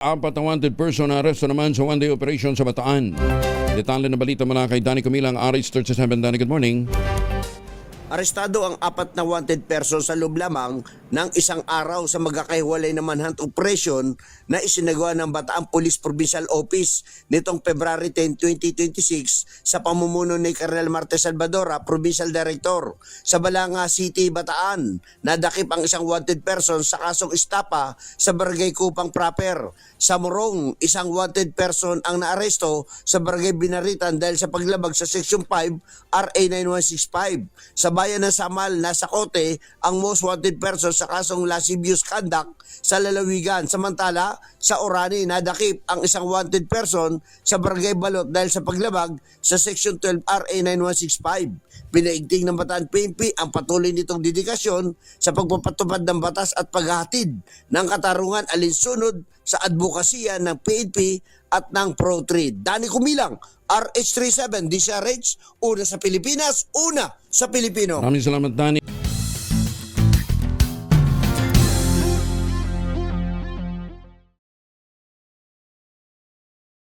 Apat na wanted person na aresto naman sa one-day operation sa Bataan. Detalye na balita mula kay Danny Cumilang, RH37. Danny, good morning. Arestado ang apat na wanted person sa loob lamang ng isang araw sa magkakahiwalay na manhunt operation na isinagawa ng Bataan Police Provincial Office nitong February 10, 2026 sa pamumuno ni Colonel Marte Salvadora, Provincial Director. Sa Balanga City, Bataan, nadakip ang isang wanted person sa kasong estapa sa Barangay Kupang Proper. Sa Morong, isang wanted person ang naaresto sa Barangay Binaritan dahil sa paglabag sa Section 5 RA 9165. Sa bayan ng Samal, nasa Kote ang most wanted person sa kasong lascivious conduct sa lalawigan. Samantala, sa Orani, nadakip ang isang wanted person sa Barangay Balot dahil sa paglabag sa Section 12 RA 9165. Pinaigting ng Bataan PNP ang patuloy nitong dedikasyon sa pagpapatupad ng batas at paghahatid ng katarungan alinsunod sa advokasya ng PNP at ng Pro-Trade. Danny Cumilang, RH37, DCRH, una sa Pilipinas, una sa Pilipino. Maraming salamat, Danny.